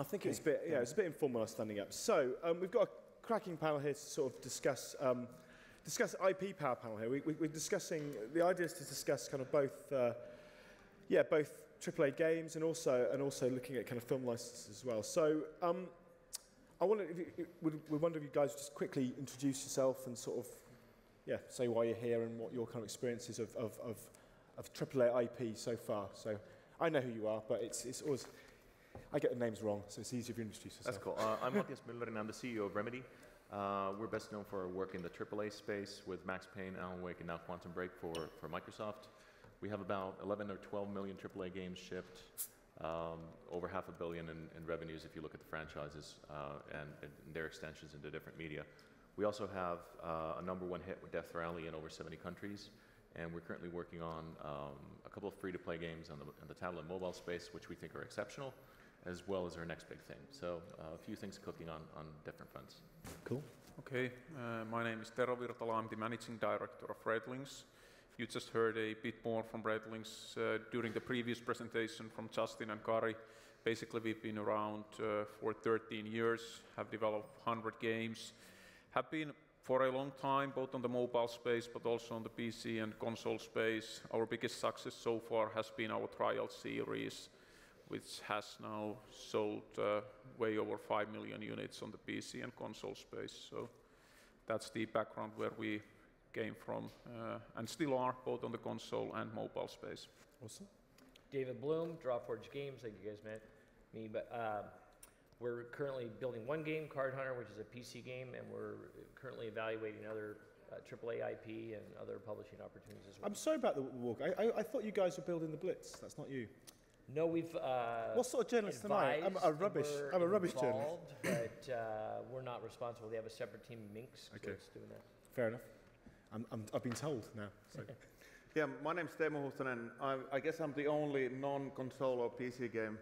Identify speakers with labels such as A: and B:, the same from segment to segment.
A: I think it's a bit, it's a bit informal standing up. So we've got a cracking panel here to sort of discuss IP power panel here. We're discussing, the idea is to discuss kind of both, both AAA games and also looking at kind of film licenses as well. So I wonder if you guys just quickly introduce yourself and sort of, say why you're here and what your kind of experiences of AAA IP so far. So I know who you are, but it's always, I get the names wrong, so it's easier if you introduce yourself.
B: That's cool. I'm Matias, Myllyrinne. I'm the CEO of Remedy. We're best known for our work in the AAA space with Max Payne, Alan Wake, and now Quantum Break for Microsoft. We have about 11 or 12 million AAA games shipped, over $500 million in revenues if you look at the franchises and their extensions into different media. We also have a #1 hit with Death Rally in over 70 countries, and we're currently working on a couple of free-to-play games on the tablet and mobile space, which we think are exceptional, as well as our next big thing. So a few things cooking on different fronts.
A: Cool.
C: Okay, my name is Tero Virtala. I'm the managing director of RedLynx. You just heard a bit more from RedLynx during the previous presentation from Justin and Kari. Basically, we've been around for 13 years, have developed 100 games, have been for a long time, both on the mobile space, but also on the PC and console space. Our biggest success so far has been our Trial series, which has now sold way over 5 million units on the PC and console space. So that's the background where we came from, and still are, both on the console and mobile space.
A: Awesome.
D: David Bluhm, DropForge Games, like you guys met me, but we're currently building one game, Card Hunter, which is a PC game, and we're currently evaluating other AAA IP and other publishing opportunities as well.
A: I'm sorry about the walk. I thought you guys were building the Blitz. That's not you.
D: No, we've
A: what sort of journalist am I? I'm a rubbish journalist.
D: But we're not responsible. They have a separate team, Minx, that's doing that.
A: Fair enough. I've been told now. So.
E: Yeah, my name's Teemu, Huuhtanen. I guess I'm the only non-console or PC game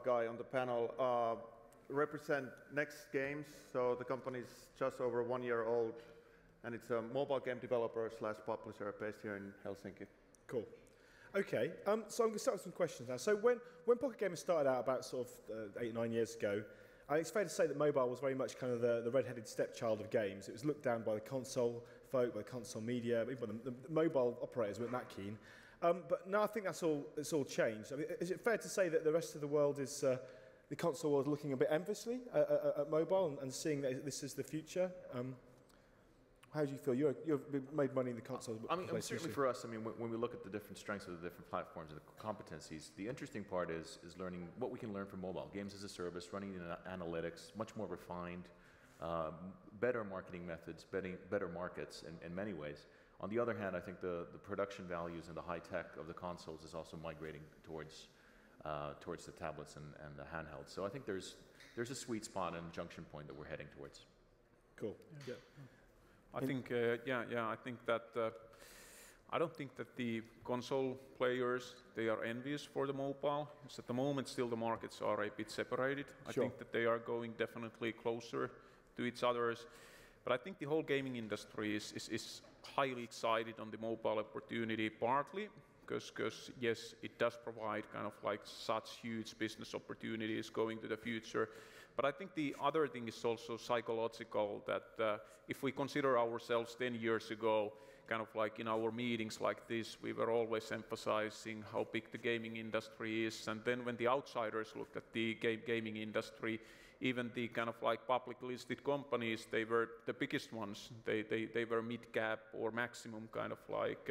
E: guy on the panel. Represent Next Games, so the company's just over 1 year old, and it's a mobile game developer / publisher based here in Helsinki.
A: Cool. Okay, so I'm going to start with some questions now. So when Pocket Gamer started out about sort of 8 or 9 years ago, it's fair to say that mobile was very much kind of the red-headed stepchild of games. It was looked down by the console folk, by the console media, even by the mobile operators weren't that keen. But now I think it's all changed. I mean, is it fair to say that the rest of the world is, the console world, looking a bit enviously at mobile and seeing that this is the future? How do you feel? You've made money in the console.
B: I mean, certainly for us, I mean, when we look at the different strengths of the different platforms and the competencies, the interesting part is learning what we can learn from mobile. Games as a service, running in analytics, much more refined, better marketing methods, better markets in many ways. On the other hand, I think the production values and the high tech of the consoles is also migrating towards the tablets and the handhelds. So I think there's a sweet spot and junction point that we're heading towards.
A: Cool. Yeah.
C: I think, I think that I don't think that the console players, they are envious for the mobile. Because at the moment, still the markets are a bit separated. I think that they are going definitely closer to each other's. But I think the whole gaming industry is highly excited on the mobile opportunity, partly because yes, it does provide kind of like such huge business opportunities going to the future. But I think the other thing is also psychological, that if we consider ourselves 10 years ago, kind of like in our meetings like this, we were always emphasizing how big the gaming industry is. And then when the outsiders looked at the gaming industry, even the kind of like publicly listed companies, they were the biggest ones. They were mid-cap or maximum kind of like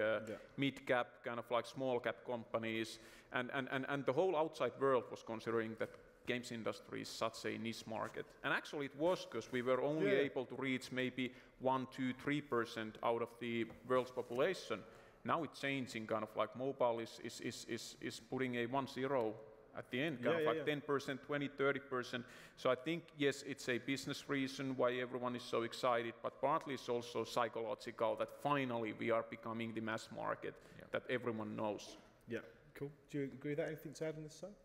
C: mid-cap, kind of like small-cap companies. And the whole outside world was considering that games industry is such a niche market. And actually it was, because we were only able to reach maybe 1, 2, 3% out of the world's population. Now it's changing, kind of like mobile is putting a 1-0 at the end, kind of like 10%, 20, 30%. So I think, yes, it's a business reason why everyone is so excited, but partly it's also psychological that finally we are becoming the mass market that everyone knows.
A: Yeah, cool. Do you agree with that? Anything to add on this side?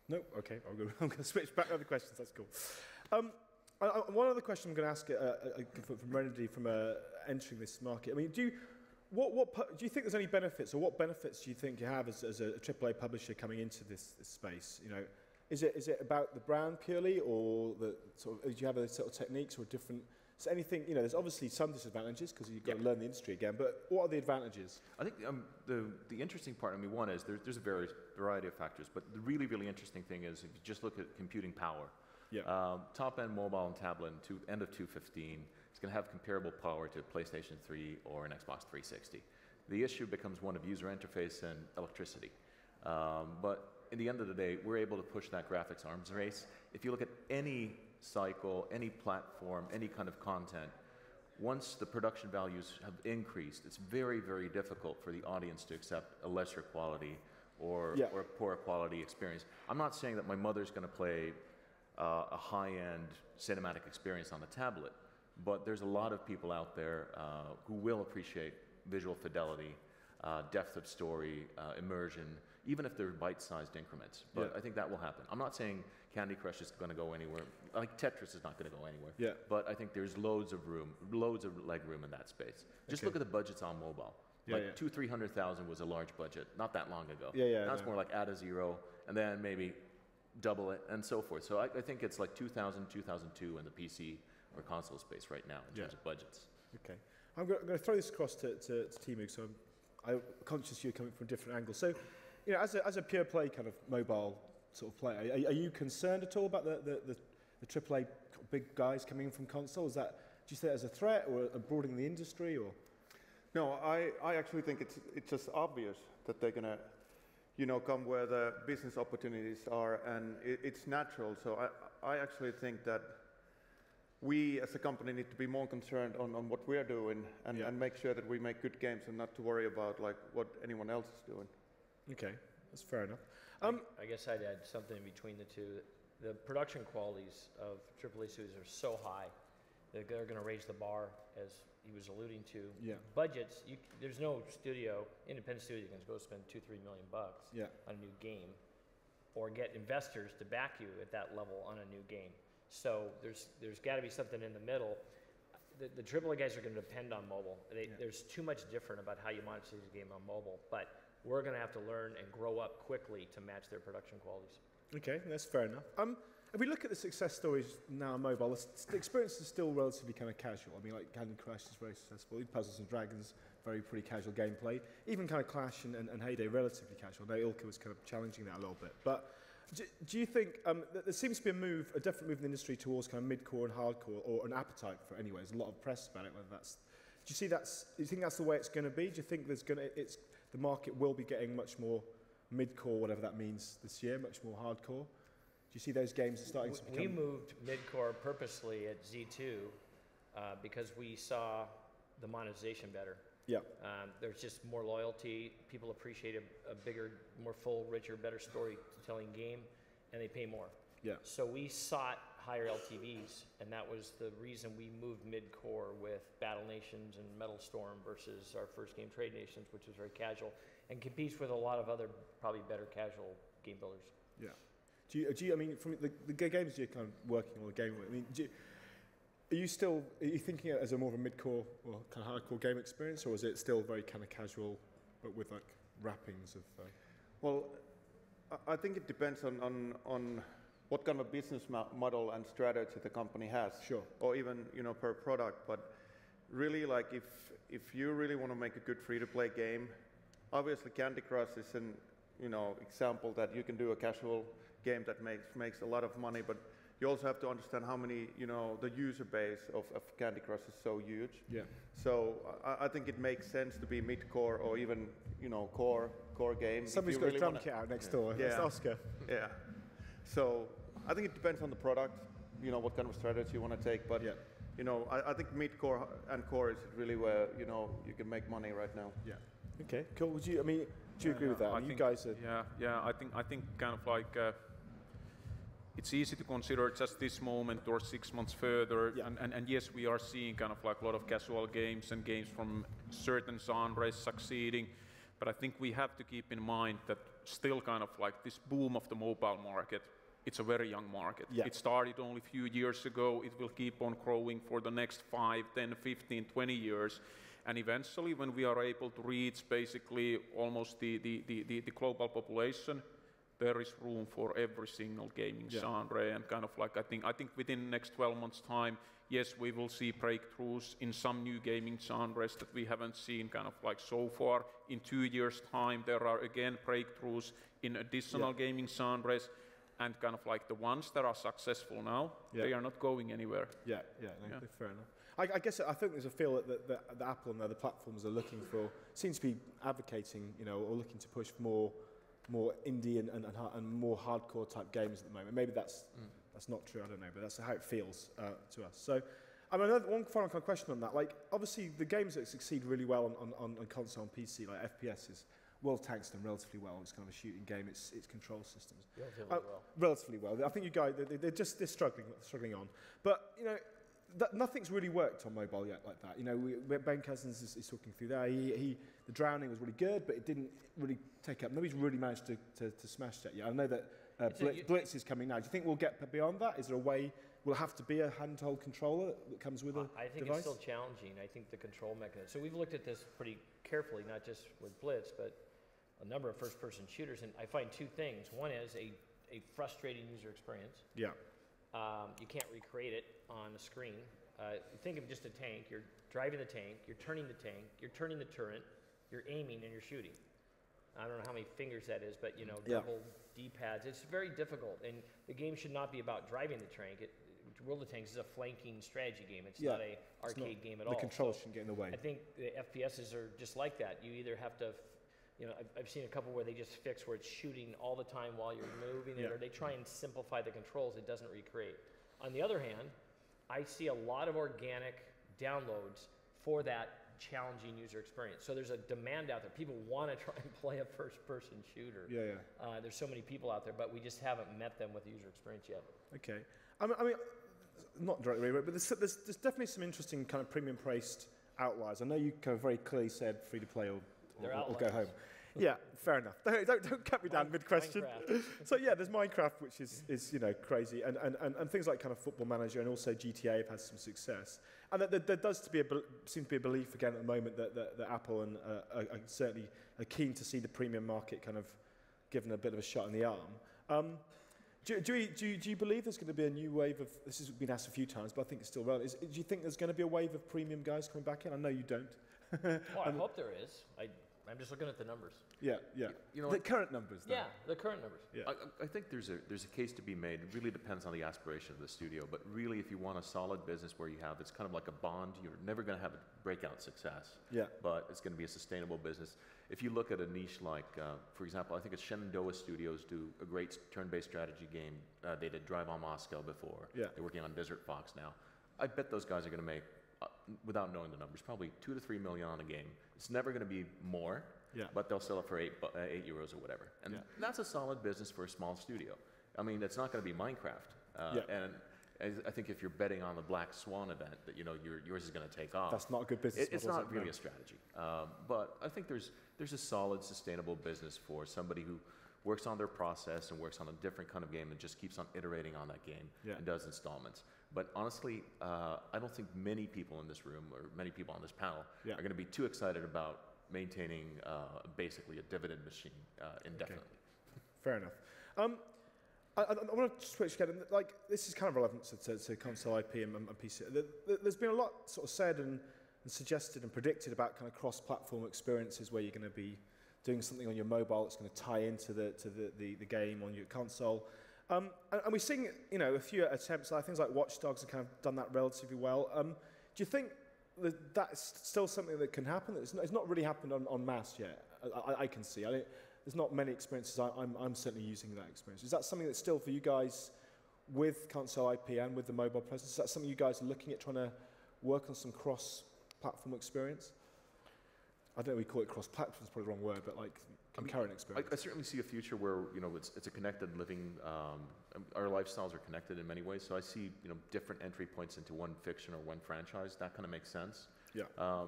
A: No? Okay, I'm going to switch back to other questions. That's cool. One other question I'm going to ask from Remedy from entering this market. I mean, do you think there's any benefits, or what benefits do you think you have as a AAA publisher coming into this space? You know, Is it about the brand purely, or the sort of, do you have any sort of techniques or different? So anything, you know, there's obviously some disadvantages because you've got to learn the industry again. But what are the advantages?
B: I think the interesting part, I mean, one is there's a variety of factors, but the really, really interesting thing is if you just look at computing power. Yeah. Top end mobile and tablet end of 2015 is going to have comparable power to a PlayStation 3 or an Xbox 360. The issue becomes one of user interface and electricity. But at the end of the day, we're able to push that graphics arms race. If you look at any cycle, any platform, any kind of content, once the production values have increased, it's very, very difficult for the audience to accept a lesser quality or a poor quality experience. I'm not saying that my mother's going to play a high-end cinematic experience on the tablet, but there's a lot of people out there who will appreciate visual fidelity, depth of story, immersion, even if they're bite-sized increments. But I think that will happen. I'm not saying Candy Crush is going to go anywhere. Like Tetris is not going to go anywhere. Yeah. But I think there's loads of room, loads of leg room in that space. Just look at the budgets on mobile. Like 200,000-300,000 was a large budget not that long ago. Now it's more like add a zero and then maybe double it and so forth. So I think it's like 2000, 2002 in the PC or console space right now in terms of budgets.
A: Okay. I'm going to throw this across to Teemu, so I'm conscious you're coming from a different angle. So, you know, as a pure play kind of mobile sort of player, are you concerned at all about the AAA big guys coming in from console? Do you see that as a threat or broadening the industry, or?
E: No, I actually think it's just obvious that they're gonna, you know, come where the business opportunities are, and it's natural. So I actually think that we as a company need to be more concerned on what we're doing and make sure that we make good games and not to worry about like what anyone else is doing.
A: Okay, that's fair enough.
D: I guess I'd add something in between the two. The production qualities of AAA studios are so high that they're going to raise the bar, as he was alluding to. Yeah. Budgets, there's no independent studio that can go spend $2-3 million on a new game, or get investors to back you at that level on a new game. So there's got to be something in the middle. The AAA guys are going to depend on mobile. There's too much different about how you monetize a game on mobile, but we're going to have to learn and grow up quickly to match their production qualities. Okay, that's fair enough. If we look at the success stories now on mobile, the experience is still relatively kind of casual. I mean, like Candy Crush is very successful. Puzzles and Dragons, very pretty casual gameplay. Even kind of Clash and Heyday, relatively casual. Now Ilka was kind of challenging that a little bit. But do you think that there seems to be a definite move in the industry towards kind of mid-core and hardcore, or an appetite for it anyway? There's a lot of press about it. Whether that's, do you think that's the way it's going to be? Do you think the market will be getting much more mid-core, whatever that means, this year, much more hardcore? Do you see those games starting to become... We moved mid-core purposely at Z2 because we saw the monetization better. Yeah. There's just more loyalty. People appreciate a bigger, more full, richer, better storytelling game, and they pay more. Yeah. So we sought higher LTVs, and that was the reason we moved mid-core with Battle Nations and Metal Storm versus our first game, Trade Nations, which was very casual, and competes with a lot of other probably better casual game builders. Yeah. Do you I mean, from the games you're kind of working on, the game, I mean, are you thinking it as a more of a mid-core or kind of hardcore game experience, or is it still very kind of casual, but with like wrappings of?
E: Well, I think it depends on what kind of business model and strategy the company has. Sure. Or even, you know, per product. But really, like if you really want to make a good free-to-play game, obviously Candy Crush is an, you know, example that you can do a casual game that makes a lot of money, but you also have to understand how many, you know, the user base of Candy Crush is so huge. Yeah. So I think it makes sense to be mid-core or even, you know, core game.
A: Somebody's got a drum kit out next door. Yeah. That's Oscar.
E: Yeah. So I think it depends on the product, you know, what kind of strategy you want to take. But, you know, I think mid-core and core is really where, you know, you can make money right now. Yeah. Okay, cool. Do you agree with that? You guys are...
C: Yeah. I think kind of like... it's easy to consider just this moment or 6 months further, and yes, we are seeing kind of like a lot of casual games and games from certain genres succeeding, but I think we have to keep in mind that still kind of like this boom of the mobile market, it's a very young market. Yeah. It started only a few years ago, it will keep on growing for the next 5, 10, 15, 20 years, and eventually when we are able to reach basically almost the global population, there is room for every single gaming genre, and kind of like I think within the next 12 months' time, yes, we will see breakthroughs in some new gaming genres that we haven't seen kind of like so far. In 2 years' time, there are again breakthroughs in additional gaming genres, and kind of like the ones that are successful now, they are not going anywhere.
A: Fair enough. I guess I think there's a feel that Apple and the other platforms are looking for, seems to be advocating, or looking to push more indie and more hardcore type games at the moment. Maybe that's not true, I don't know, but that's how it feels to us. So, I mean, one final kind of question on that. Like, obviously, the games that succeed really well on console and PC, like FPS, is World Tank's done relatively well. It's kind of a shooting game. It's control systems. Relatively well. I think you guys they're struggling on, but nothing's really worked on mobile yet like that. Ben Cousins is talking through there. The Drowning was really good, but it didn't really take up. Nobody's really managed to smash that yet. I know that Blitz is coming now. Do you think we'll get beyond that? Is there a way? Will it have to be a handheld controller that comes with a
D: I think
A: device?
D: It's still challenging. I think the control mechanism. So we've looked at this pretty carefully, not just with Blitz, but a number of first-person shooters, and I find two things. One is a frustrating user experience.
A: Yeah.
D: You can't recreate it on a screen. Think of just a tank. You're driving the tank, you're turning the tank, you're turning the turret, you're aiming, and you're shooting. I don't know how many fingers that is, but double D-pads. It's very difficult, and the game should not be about driving the tank. World of Tanks is a flanking strategy game. It's not an arcade game at all.
A: The controls shouldn't get in the way.
D: I think the FPSs are just like that. You either have to, I've seen a couple where they just fix where it's shooting all the time while you're moving it, or they try and simplify the controls. It doesn't recreate. On the other hand, I see a lot of organic downloads for that challenging user experience. So there's a demand out there. People want to try and play a first-person shooter. There's so many people out there, but we just haven't met them with the user experience yet.
A: Okay. I mean, not directly, but there's definitely some interesting kind of premium-priced outliers. I know you kind of very clearly said free-to-play or go home. Yeah, fair enough. Don't cut me down mid-question. So there's Minecraft, which is crazy, and things like kind of Football Manager and also GTA have had some success. And there does seem to be a belief again at the moment that Apple and are certainly are keen to see the premium market kind of given a bit of a shot in the arm. Do you believe there's going to be a new wave of, this has been asked a few times, but I think it's still relevant, do you think there's going to be a wave of premium guys coming back in? I know you don't.
D: Well, I hope there is. I'm just looking at the numbers.
A: Yeah. The current numbers, though.
D: Yeah, the current numbers.
B: Yeah. I think there's a case to be made. It really depends on the aspiration of the studio, but really if you want a solid business where you have, it's kind of like a bond, you're never going to have a breakout success, but it's going to be a sustainable business. If you look at a niche like, for example, I think it's Shenandoah Studios do a great turn-based strategy game. They did Drive on Moscow before. They're working on Desert Fox now. I bet those guys are going to make, without knowing the numbers, probably 2 to 3 million on a game. It's never going to be more, but they'll sell it for €8 or whatever. And that's a solid business for a small studio. I mean, it's not going to be Minecraft. And I think if you're betting on the Black Swan event, that yours is going to take off.
A: That's not a good business model.
B: It's not really a strategy. But I think there's a solid, sustainable business for somebody who works on their process and works on a different kind of game and just keeps on iterating on that game and does installments. But honestly, I don't think many people in this room or many people on this panel are going to be too excited about maintaining basically a dividend machine indefinitely.
A: Okay. Fair enough. I want to switch again. Like, this is kind of relevant to console IP and PC. There's been a lot sort of said and suggested and predicted about kind of cross-platform experiences where you're going to be doing something on your mobile that's going to tie into the game on your console. And we're seeing a few attempts. Things like Watch Dogs have kind of done that relatively well. Do you think that's still something that can happen? It's not really happened en masse yet. I can see. There's not many experiences I'm certainly using that experience. Is that something that's still for you guys with console IP and with the mobile presence? Is that something you guys are looking at trying to work on some cross-platform experience? I don't know if we call it cross-platform, it's probably the wrong word, but like concurrent experience.
B: I certainly see a future where it's a connected living. Our lifestyles are connected in many ways, so I see different entry points into one fiction or one franchise. That kind of makes sense.
A: Yeah.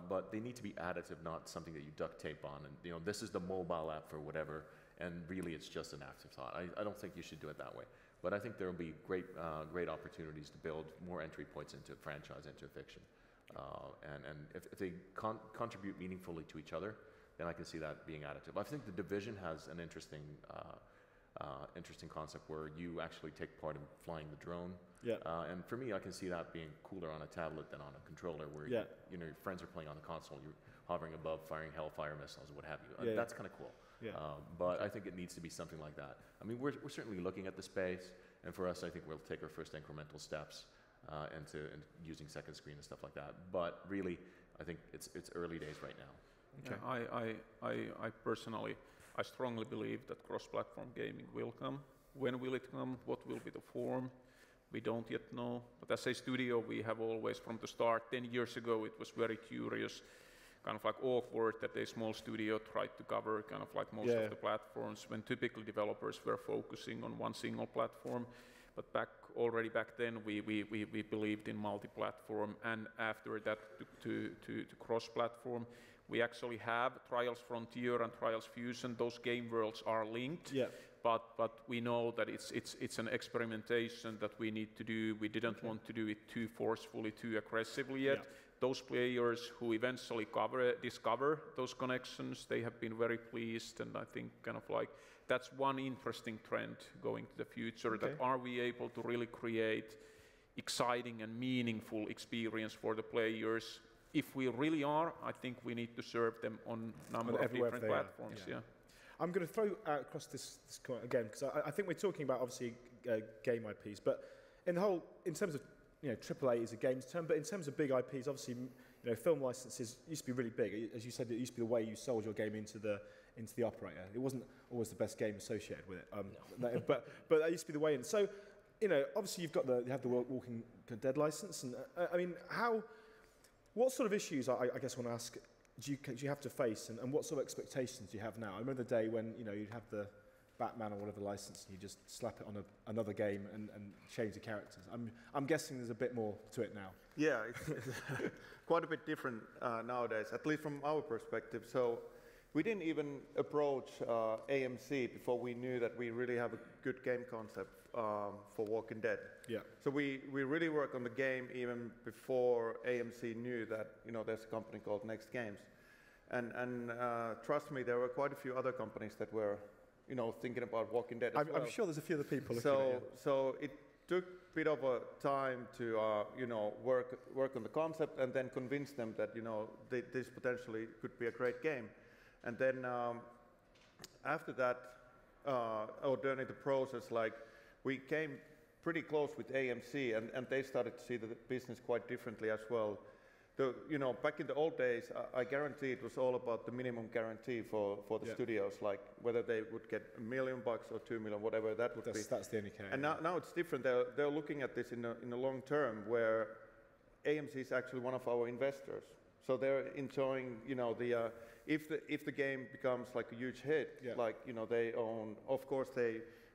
B: But they need to be additive, not something that you duct tape on. And this is the mobile app for whatever, and really it's just an afterthought. I don't think you should do it that way. But I think there will be great opportunities to build more entry points into a franchise, into a fiction. And if they contribute meaningfully to each other, then I can see that being additive. I think The Division has an interesting interesting concept where you actually take part in flying the drone.
A: Yeah.
B: And for me, I can see that being cooler on a tablet than on a controller, where you know, your friends are playing on the console, you're hovering above, firing Hellfire missiles, what have you. That's kind of cool.
A: Yeah.
B: But I think it needs to be something like that. I mean, we're certainly looking at the space, and for us, I think we'll take our first incremental steps into using second screen and stuff like that. But really, I think it's early days right now.
C: Okay. I personally, I strongly believe that cross-platform gaming will come. When will it come? What will be the form? We don't yet know. But as a studio, we have always, from the start, 10 years ago, it was very curious, kind of like awkward that a small studio tried to cover kind of like most of the platforms, when typically developers were focusing on one single platform. But already back then, we believed in multi-platform, and after that to cross-platform. We actually have Trials Frontier and Trials Fusion. Those game worlds are linked, but we know that it's an experimentation that we need to do. We didn't want to do it too forcefully, too aggressively yet. Those players who eventually discover those connections, they have been very pleased, and I think kind of like that's one interesting trend going to the future, that are we able to really create exciting and meaningful experience for the players? If we really are, I think we need to serve them on a number of different platforms.
A: I'm going to throw out across this comment again, because I think we're talking about obviously game IPs, but in terms of, you know, AAA is a games term, but in terms of big IPs, obviously, you know, film licenses used to be really big. As you said, it used to be the way you sold your game into the operator. It wasn't always the best game associated with it, but that used to be the way in. So, you know, obviously you have the Walking Dead license, and I mean, what sort of issues, I guess I want to ask, do you have to face, and what sort of expectations do you have now? I remember the day when, you know, you'd have the Batman or whatever license, and you just slap it on another game and change the characters. I'm guessing there's a bit more to it now.
E: Yeah, it's quite a bit different nowadays, at least from our perspective. So we didn't even approach AMC before we knew that we really have a good game concept for Walking Dead.
A: Yeah.
E: So we really work on the game even before AMC knew that, you know, there's a company called Next Games, and trust me, there were quite a few other companies that were, you know, thinking about Walking Dead as well.
A: I'm sure there's a few other people looking at it.
E: So it took a bit of a time to, you know, work on the concept and then convince them that, you know, this potentially could be a great game. And then after that, or during the process, like, we came pretty close with AMC, and they started to see the business quite differently as well. You know, back in the old days, I guarantee it was all about the minimum guarantee for the studios, like whether they would get $1 million or $2 million, whatever that would be.
A: That's the only case.
E: And now it's different. They're looking at this in the long term, where AMC is actually one of our investors. So they're enjoying, you know, if the game becomes like a huge hit, like, you know, they own. Of course,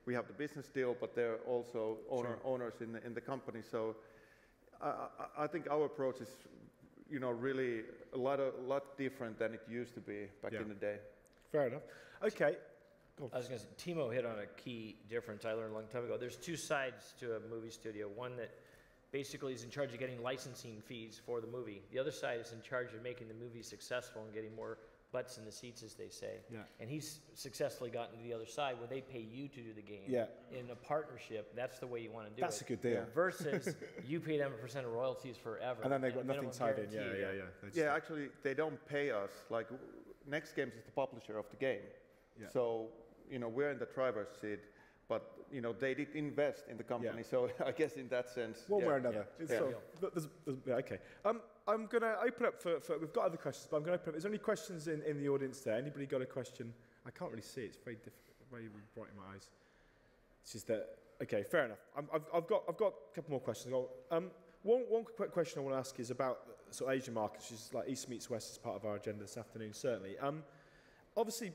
E: we have the business deal, but they're also owners in the company. So I think our approach is, you know, really a lot different than it used to be back in the day.
A: Fair enough. Okay.
D: I was going to say, Teemu hit on a key difference I learned a long time ago. There's two sides to a movie studio. One that basically is in charge of getting licensing fees for the movie. The other side is in charge of making the movie successful and getting more butts in the seats, as they say.
A: Yeah.
D: And he's successfully gotten to the other side where they pay you to do the game.
A: Yeah.
D: In a partnership, that's the way you want to do it.
A: That's a good deal.
D: Versus you pay them a % of royalties forever.
A: And then they've got nothing tied in.
E: Yeah, actually, they don't pay us. Like, Next Games is the publisher of the game. Yeah. So, you know, we're in the driver's seat, but, you know, they did invest in the company. Yeah. So I guess in that sense,
A: one way or another. Okay. I'm going to open up for, we've got other questions, but I'm going to open up. Is there any questions in the audience there? Anybody got a question? I can't really see it. It's very difficult, very bright in my eyes. It's just that, okay, fair enough. I've got a couple more questions. One quick question I want to ask is about sort of Asian markets, which is like East meets West as part of our agenda this afternoon, certainly. Obviously,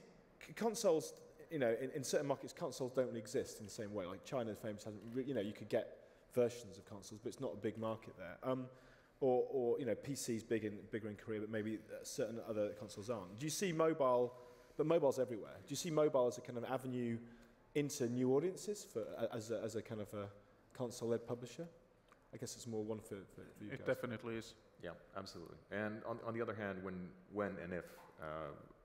A: consoles, you know, in certain markets, consoles don't really exist in the same way. Like China, famous, hasn't, you know, you could get versions of consoles, but it's not a big market there. Or you know, PC's bigger in Korea, but maybe certain other consoles aren't. Do you see mobile? But mobile's everywhere. Do you see mobile as a kind of avenue into new audiences as a kind of a console-led publisher? I guess it's more one for you guys.
C: It definitely is.
B: Yeah, absolutely. And on the other hand, when and if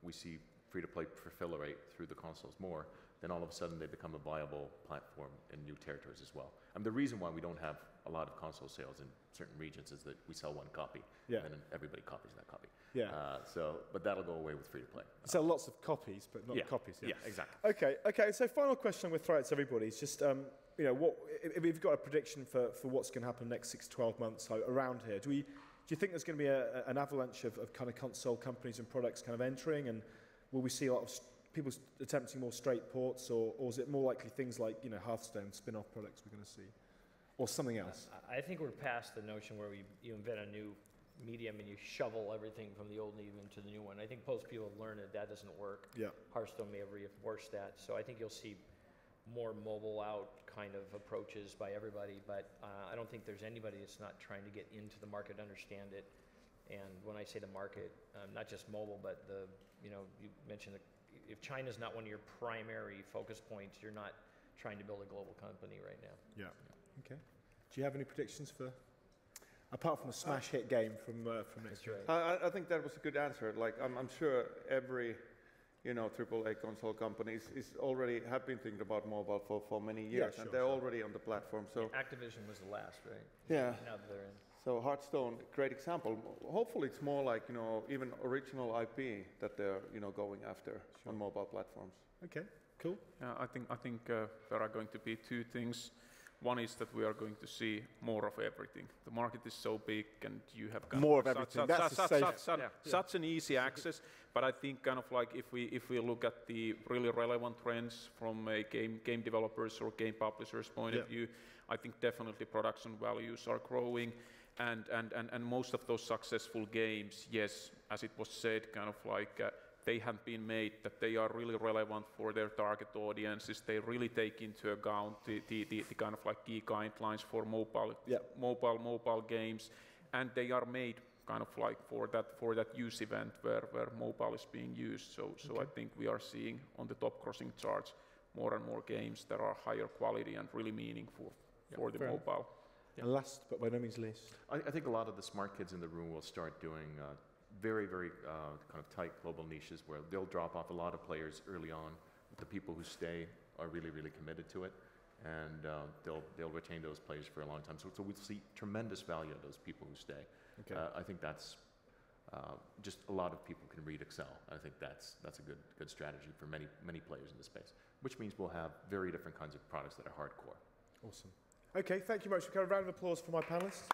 B: we see free-to-play proliferate through the consoles more, then all of a sudden they become a viable platform in new territories as well. And the reason why we don't have a lot of console sales in certain regions is that we sell one copy, and then everybody copies that copy. But that'll go away with free-to-play.
A: So lots of copies, but not copies.
B: Yeah, exactly.
A: Okay. So final question we'll throw out to everybody is just, what if you've got a prediction for what's going to happen next 6 to 12 months around here? Do you think there's going to be an avalanche of kind of console companies and products kind of entering, and will we see a lot of people attempting more straight ports, or is it more likely things like Hearthstone spin-off products we're going to see, or something else?
D: I think we're past the notion where you invent a new medium and you shovel everything from the old medium to the new one. I think most people have learned that doesn't work. Hearthstone may have reinforced that, so I think you'll see more mobile out kind of approaches by everybody, but I don't think there's anybody that's not trying to get into the market, understand it. And when I say the market, not just mobile, but you mentioned if China's not one of your primary focus points, you're not trying to build a global company right now.
A: Okay. Do you have any predictions apart from a smash hit game from next year?
E: I think that was a good answer. Like I'm sure every AAA console companies have been thinking about mobile for many years, and they're already on the platform. So
D: Activision was the last, right?
E: Yeah.
D: Now that they're in.
E: So Hearthstone, great example. Hopefully it's more like even original IP that they're going after on mobile platforms.
A: Okay, cool.
C: Yeah, I think there are going to be two things. One is that we are going to see more of everything. The market is so big, and you have
A: more of everything.
C: Such an easy access. But I think kind of like if we look at the really relevant trends from a game developers or game publishers point of view, I think definitely production values are growing, and most of those successful games, yes, as it was said, kind of like. They have been made that they are really relevant for their target audiences. They really take into account the kind of like key guidelines for mobile games, and they are made kind of like for that use event where mobile is being used. So I think we are seeing on the top crossing charts more and more games that are higher quality and really meaningful for the mobile.
A: And last but by no means least,
B: I think a lot of the smart kids in the room will start doing very, very kind of tight global niches where they'll drop off a lot of players early on, but the people who stay are really, really committed to it, and they'll retain those players for a long time. So we'll see tremendous value of those people who stay. Okay. I think that's just a lot of people can read Excel. I think that's a good strategy for many players in the space, which means we'll have very different kinds of products that are hardcore.
A: Awesome. Okay, thank you much. We've got a round of applause for my panelists.